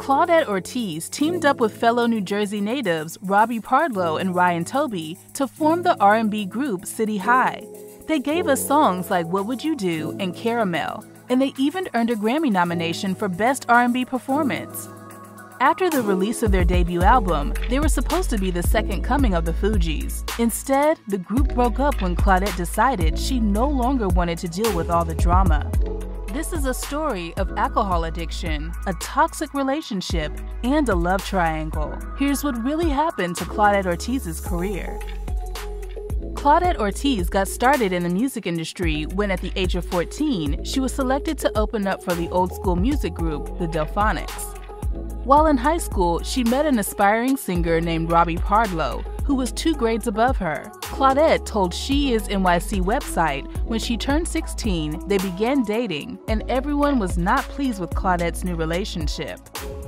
Claudette Ortiz teamed up with fellow New Jersey natives ROBBY Pardlo and Toby to form the R&B group City High. They gave us songs like What Would You Do and Caramel, and they even earned a Grammy nomination for Best R&B Performance. After the release of their debut album, they were supposed to be the second coming of the Fugees. Instead, the group broke up when Claudette decided she no longer wanted to deal with all the drama. This is a story of alcohol addiction, a toxic relationship, and a love triangle. Here's what really happened to Claudette Ortiz's career. Claudette Ortiz got started in the music industry when, at the age of 14, she was selected to open up for the old-school music group, the Delphonics. While in high school, she met an aspiring singer named ROBBY Pardlo, who was 2 grades above her. Claudette told She Is NYC website when she turned 16, they began dating, and everyone was not pleased with Claudette's new relationship.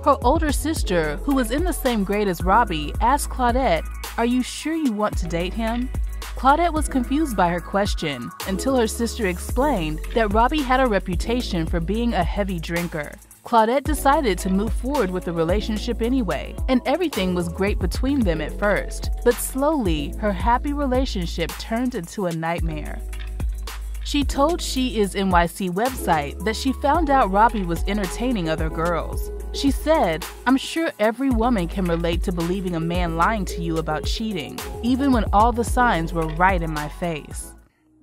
Her older sister, who was in the same grade as ROBBY, asked Claudette, "Are you sure you want to date him?" Claudette was confused by her question until her sister explained that ROBBY had a reputation for being a heavy drinker. Claudette decided to move forward with the relationship anyway, and everything was great between them at first, but slowly, her happy relationship turned into a nightmare. She told She Is NYC website that she found out ROBBY was entertaining other girls. She said, "I'm sure every woman can relate to believing a man lying to you about cheating, even when all the signs were right in my face."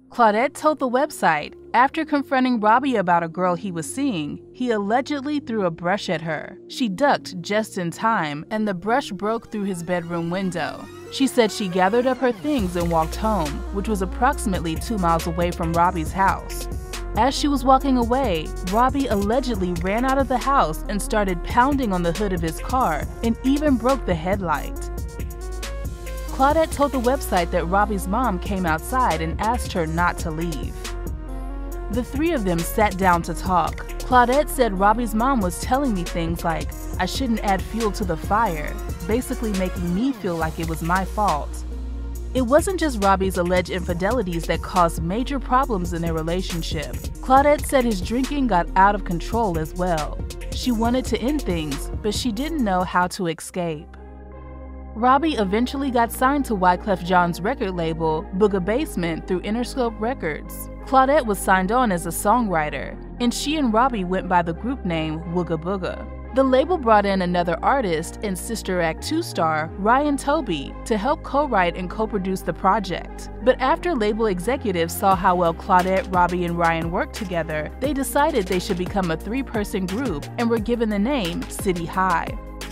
Claudette told the website, after confronting ROBBY about a girl he was seeing, he allegedly threw a brush at her. She ducked just in time, and the brush broke through his bedroom window. She said she gathered up her things and walked home, which was approximately 2 miles away from ROBBY's house. As she was walking away, ROBBY allegedly ran out of the house and started pounding on the hood of his car and even broke the headlight. Claudette told the website that ROBBY's mom came outside and asked her not to leave. The 3 of them sat down to talk. Claudette said ROBBY's mom was telling me things like, "I shouldn't add fuel to the fire," basically making me feel like it was my fault. It wasn't just ROBBY's alleged infidelities that caused major problems in their relationship. Claudette said his drinking got out of control as well. She wanted to end things, but she didn't know how to escape. ROBBY eventually got signed to Wyclef Jean's record label, Booga Basement, through Interscope Records. Claudette was signed on as a songwriter, and she and ROBBY went by the group name Wooga Booga. The label brought in another artist and Sister Act 2 star, Toby, to help co-write and co-produce the project. But after label executives saw how well Claudette, ROBBY, and Ryan worked together, they decided they should become a 3-person group and were given the name City High.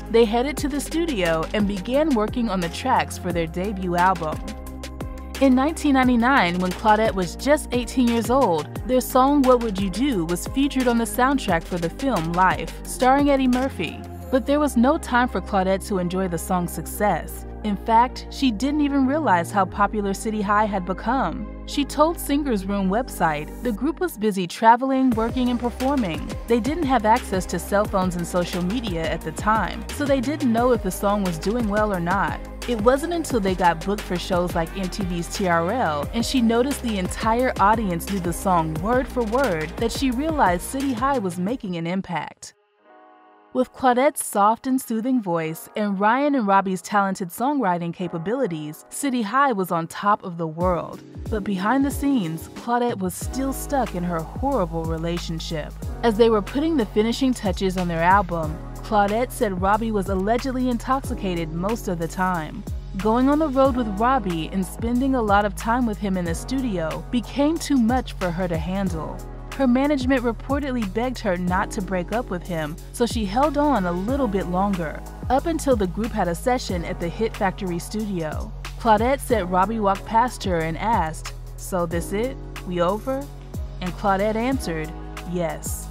They headed to the studio and began working on the tracks for their debut album. In 1999, when Claudette was just 18 years old, their song What Would You Do was featured on the soundtrack for the film Life, starring Eddie Murphy. But there was no time for Claudette to enjoy the song's success. In fact, she didn't even realize how popular City High had become. She told Singer's Room website the group was busy traveling, working, and performing. They didn't have access to cell phones and social media at the time, so they didn't know if the song was doing well or not. It wasn't until they got booked for shows like MTV's TRL and she noticed the entire audience knew the song word for word that she realized City High was making an impact. With Claudette's soft and soothing voice and Ryan and ROBBY's talented songwriting capabilities, City High was on top of the world. But behind the scenes, Claudette was still stuck in her horrible relationship. As they were putting the finishing touches on their album, Claudette said ROBBY was allegedly intoxicated most of the time. Going on the road with ROBBY and spending a lot of time with him in the studio became too much for her to handle. Her management reportedly begged her not to break up with him, so she held on a little bit longer, up until the group had a session at the Hit Factory studio. Claudette said ROBBY walked past her and asked, "So this it? We over?" And Claudette answered, "Yes."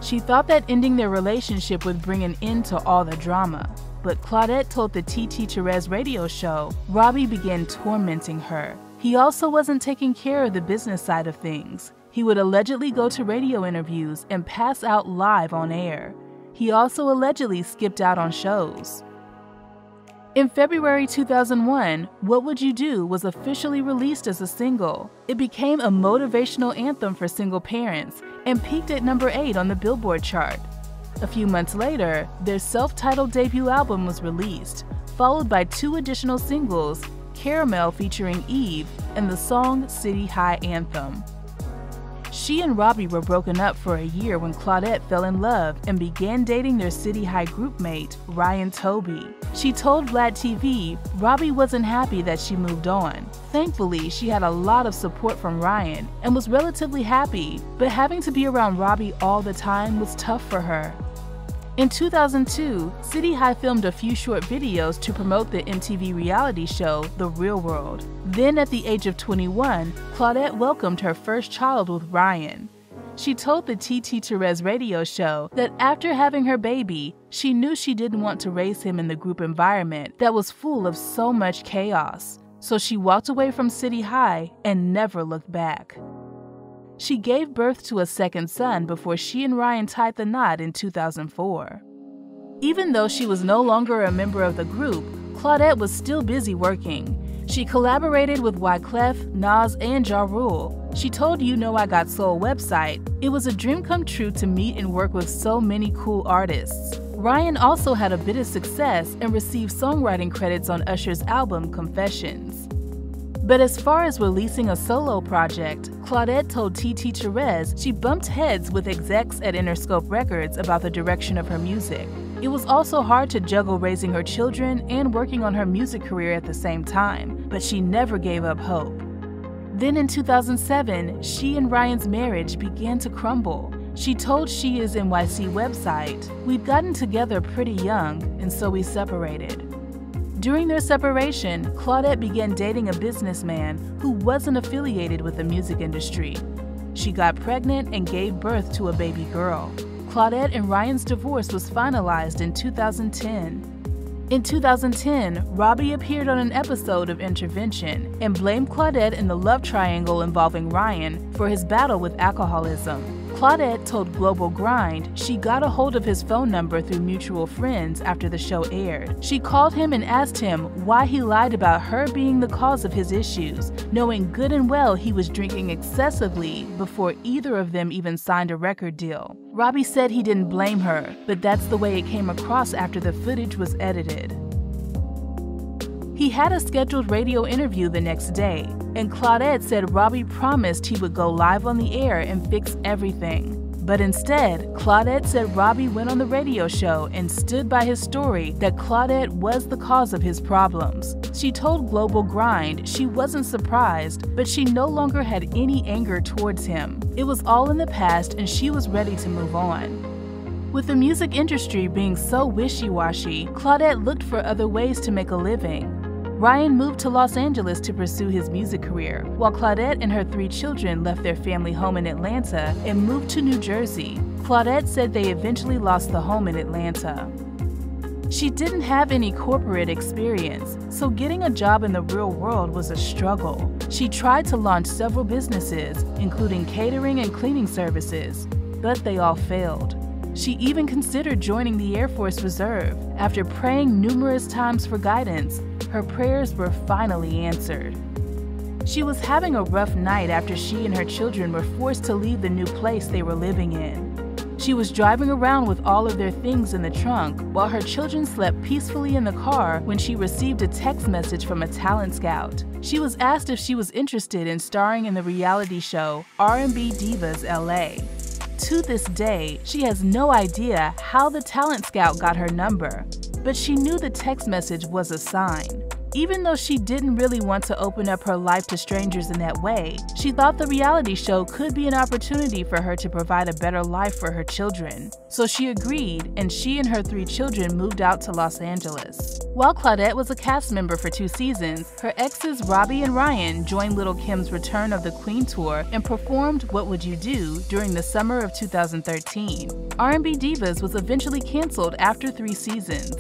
She thought that ending their relationship would bring an end to all the drama, but Claudette told the TT Therese radio show ROBBY began tormenting her. He also wasn't taking care of the business side of things. He would allegedly go to radio interviews and pass out live on air. He also allegedly skipped out on shows. In February 2001, What Would You Do was officially released as a single. It became a motivational anthem for single parents and peaked at number 8 on the Billboard chart. A few months later, their self-titled debut album was released, followed by 2 additional singles, Caramel featuring Eve and the song City High Anthem. She and Robbie were broken up for a year when Claudette fell in love and began dating their City High group mate, Ryan Toby. She told Vlad TV Robbie wasn't happy that she moved on. Thankfully, she had a lot of support from Ryan and was relatively happy, but having to be around Robbie all the time was tough for her. In 2002, City High filmed a few short videos to promote the MTV reality show, The Real World. Then at the age of 21, Claudette welcomed her first child with Ryan. She told the TT Therese radio show that after having her baby, she knew she didn't want to raise him in the group environment that was full of so much chaos. So she walked away from City High and never looked back. She gave birth to a second son before she and Ryan tied the knot in 2004. Even though she was no longer a member of the group, Claudette was still busy working. She collaborated with Wyclef, Nas, and Ja Rule. She told You Know I Got Soul website, "It was a dream come true to meet and work with so many cool artists." Ryan also had a bit of success and received songwriting credits on Usher's album Confessions. But as far as releasing a solo project, Claudette told TT Therese she bumped heads with execs at Interscope Records about the direction of her music. It was also hard to juggle raising her children and working on her music career at the same time, but she never gave up hope. Then in 2007, she and Ryan's marriage began to crumble. She told She Is NYC website, "We'd gotten together pretty young, and so we separated." During their separation, Claudette began dating a businessman who wasn't affiliated with the music industry. She got pregnant and gave birth to a baby girl. Claudette and Ryan's divorce was finalized in 2010. In 2010, Robbie appeared on an episode of Intervention and blamed Claudette and the love triangle involving Ryan for his battle with alcoholism. Claudette told Global Grind she got a hold of his phone number through mutual friends after the show aired. She called him and asked him why he lied about her being the cause of his issues, knowing good and well he was drinking excessively before either of them even signed a record deal. Robbie said he didn't blame her, but that's the way it came across after the footage was edited. He had a scheduled radio interview the next day, and Claudette said Robbie promised he would go live on the air and fix everything. But instead, Claudette said Robbie went on the radio show and stood by his story that Claudette was the cause of his problems. She told Global Grind she wasn't surprised, but she no longer had any anger towards him. It was all in the past and she was ready to move on. With the music industry being so wishy-washy, Claudette looked for other ways to make a living. Ryan moved to Los Angeles to pursue his music career, while Claudette and her 3 children left their family home in Atlanta and moved to New Jersey. Claudette said they eventually lost the home in Atlanta. She didn't have any corporate experience, so getting a job in the real world was a struggle. She tried to launch several businesses, including catering and cleaning services, but they all failed. She even considered joining the Air Force Reserve. After praying numerous times for guidance, her prayers were finally answered. She was having a rough night after she and her children were forced to leave the new place they were living in. She was driving around with all of their things in the trunk while her children slept peacefully in the car when she received a text message from a talent scout. She was asked if she was interested in starring in the reality show R&B Divas LA. To this day, she has no idea how the talent scout got her number, but she knew the text message was a sign. Even though she didn't really want to open up her life to strangers in that way, she thought the reality show could be an opportunity for her to provide a better life for her children. So she agreed, and she and her 3 children moved out to Los Angeles. While Claudette was a cast member for 2 seasons, her exes Robbie and Ryan joined Lil' Kim's Return of the Queen tour and performed What Would You Do during the summer of 2013. R&B Divas was eventually canceled after 3 seasons.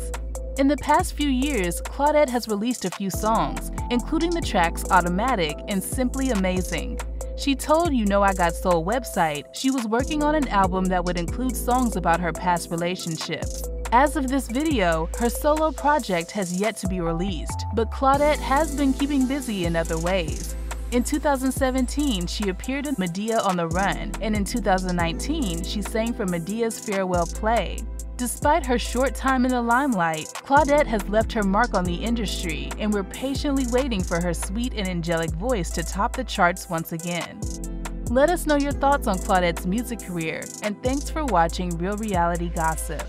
In the past few years, Claudette has released a few songs, including the tracks Automatic and Simply Amazing. She told You Know I Got Soul website she was working on an album that would include songs about her past relationships. As of this video, her solo project has yet to be released, but Claudette has been keeping busy in other ways. In 2017, she appeared in Madea on the Run, and in 2019, she sang for Madea's farewell play. Despite her short time in the limelight, Claudette has left her mark on the industry, and we're patiently waiting for her sweet and angelic voice to top the charts once again. Let us know your thoughts on Claudette's music career, and thanks for watching Real Reality Gossip.